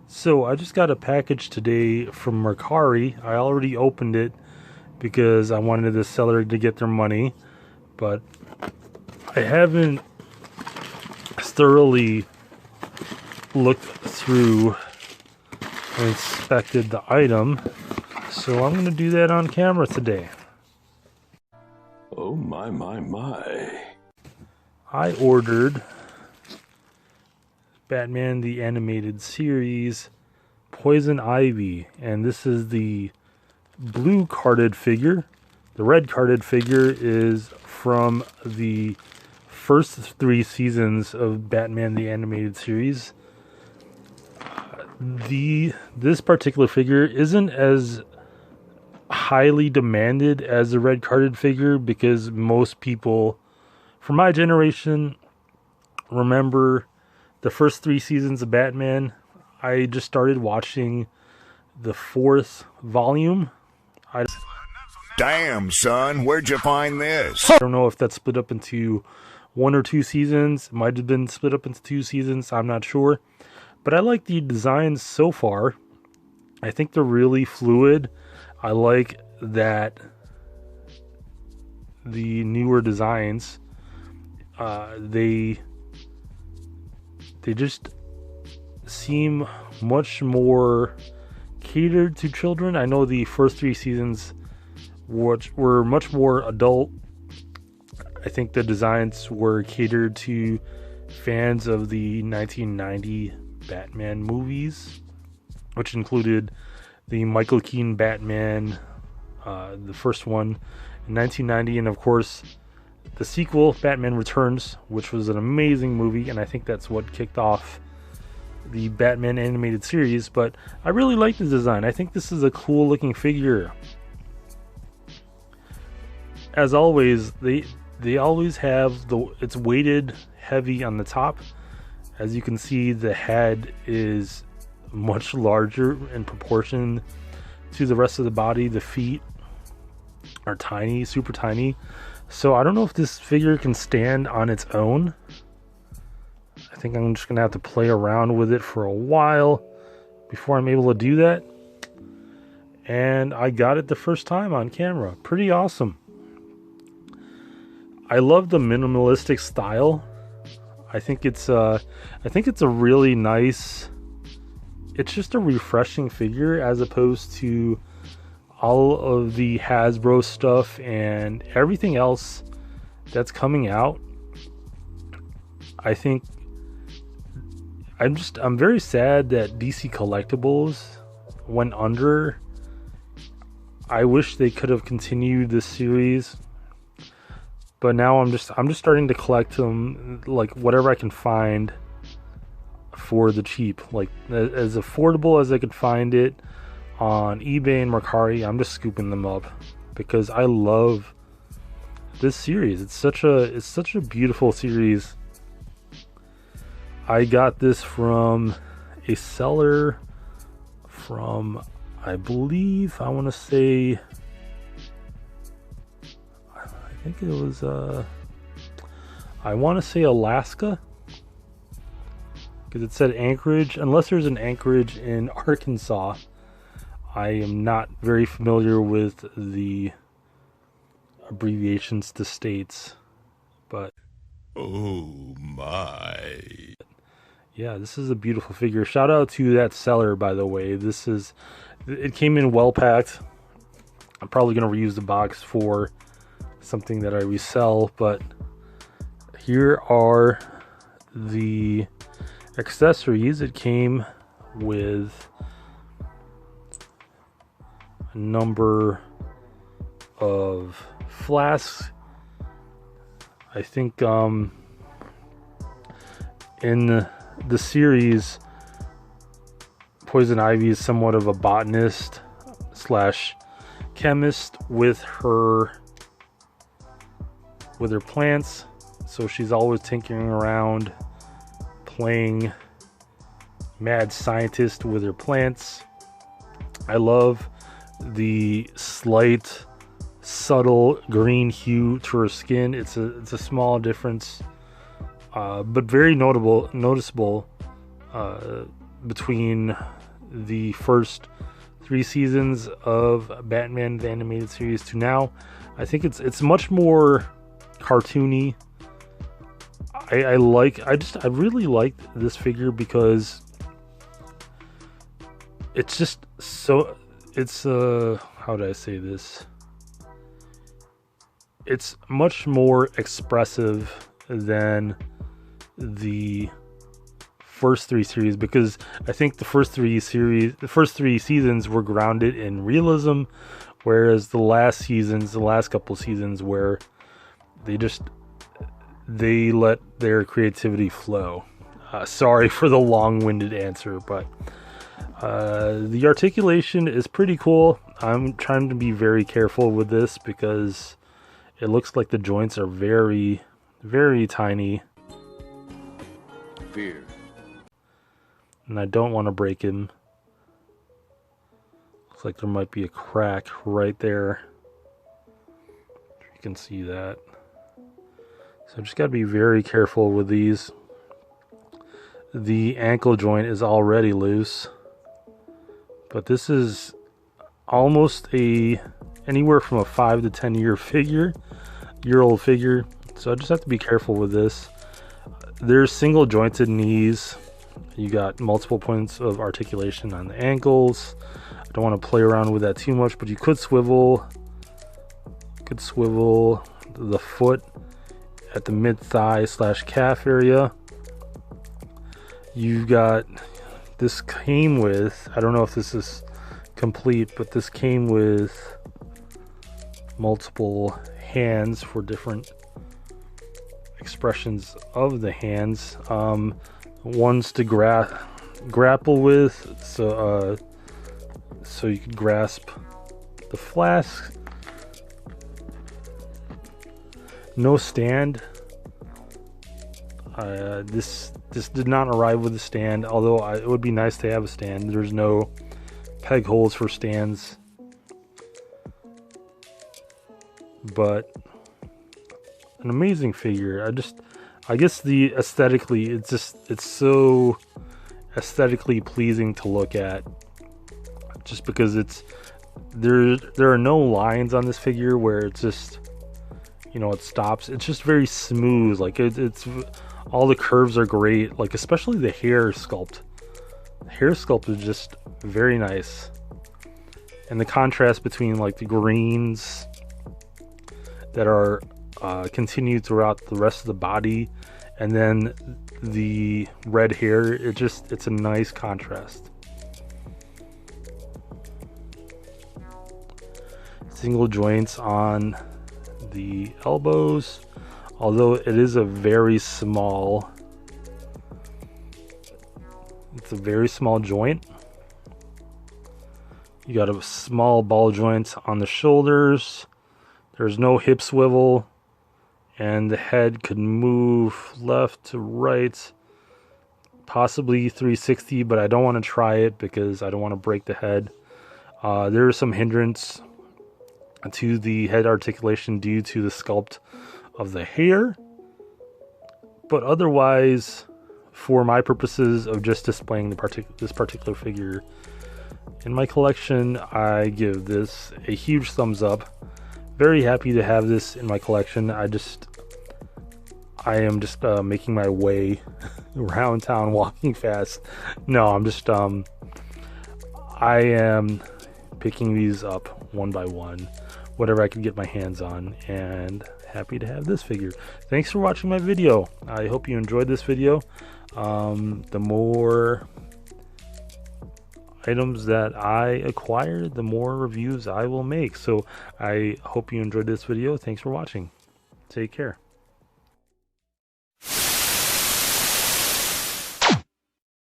So I just got a package today from Mercari. I already opened it because I wanted the seller to get their money, but I haven't thoroughly looked through and inspected the item. So I'm going to do that on camera today. Oh my. I ordered Batman the Animated Series Poison Ivy, and this is the blue carded figure. The red carded figure is from the first 3 seasons of Batman the Animated Series. This particular figure isn't as highly demanded as the red carded figure because most people from my generation remember the first 3 seasons of Batman. I just started watching the 4th volume. Damn, son, where'd you find this? I don't know if that's split up into 1 or 2 seasons. It might have been split up into 2 seasons. I'm not sure. But I like the designs so far. I think they're really fluid. I like that the newer designs, they just seem much more catered to children. I know the first 3 seasons which were much more adult. I think the designs were catered to fans of the 1990 Batman movies, which included the Michael Keaton Batman, the first one in 1990, and of course the sequel, Batman Returns, which was an amazing movie, and I think that's what kicked off the Batman animated series. But I really like the design. I think this is a cool looking figure. As always, they always have it's weighted heavy on the top. As you can see, the head is much larger in proportion to the rest of the body. The feet are tiny, super tiny. So I don't know if this figure can stand on its own. I think I'm just gonna have to play around with it for a while before I'm able to do that. And I got it the first time on camera. Pretty awesome. I love the minimalistic style. I think it's a really nice, it's just a refreshing figure as opposed to all of the Hasbro stuff and everything else that's coming out. I think I'm very sad that DC Collectibles went under. I wish they could have continued this series. But now I'm just starting to collect them, like whatever I can find for the cheap, like as affordable as I could find it on eBay and Mercari. I'm just scooping them up because I love this series. It's such a beautiful series. I got this from a seller from, I believe, I want to say, I think it was, I want to say Alaska, because it said Anchorage. Unless there's an Anchorage in Arkansas, I am not very familiar with the abbreviations to states, but Oh my. yeah, this is a beautiful figure. Shout out to that seller, by the way. It came in well packed. I'm probably going to reuse the box for something that I resell, but here are the accessories. It came with a number of flasks. I think in the series, Poison Ivy is somewhat of a botanist slash chemist with her plants, so she's always tinkering around, playing mad scientist with her plants. I love the slight, subtle green hue to her skin. It's a small difference, but very noticeable between the first 3 seasons of Batman the Animated Series to now. I think it's much more cartoony. I really like this figure because it's just so, it's how do I say this? It's much more expressive than the first 3 series, because I think the first 3 seasons were grounded in realism, whereas the last couple seasons, where they let their creativity flow. Sorry for the long-winded answer, but the articulation is pretty cool. I'm trying to be very careful with this because it looks like the joints are very, very tiny. Fear. And I don't want to break him. Looks like there might be a crack right there. You can see that. So just got to be very careful with these. The ankle joint is already loose. But this is almost anywhere from a 5 to 10 year old figure. So I just have to be careful with this. There's single jointed knees. You got multiple points of articulation on the ankles. I don't want to play around with that too much, but you could swivel the foot at the mid thigh / calf area. You got, this came with, I don't know if this is complete, but this came with multiple hands for different expressions of the hands. Ones to grapple with, so you could grasp the flask. No stand. This did not arrive with a stand, although it would be nice to have a stand. There's no peg holes for stands, but an amazing figure. I guess aesthetically, it's so aesthetically pleasing to look at, just because there are no lines on this figure where it's just, it stops. It's just very smooth. Like it's all the curves are great. Like especially the hair sculpt. The hair sculpt is just very nice, and the contrast between like the greens that are continued throughout the rest of the body, and then the red hair, it's a nice contrast. Single joints on the elbows, although it is a very small joint. You got a small ball joint on the shoulders. There's no hip swivel, and the head could move left to right, possibly 360, but I don't want to try it because I don't want to break the head. There is some hindrance to the head articulation due to the sculpt of the hair, but otherwise, for my purposes of just displaying this particular figure in my collection, I give this a huge thumbs up. Very happy to have this in my collection. I am just making my way around town, walking fast. No, I am picking these up one by one, whatever I can get my hands on, and happy to have this figure. Thanks for watching my video. I hope you enjoyed this video. The more items that I acquire, the more reviews I will make. So I hope you enjoyed this video. Thanks for watching. Take care.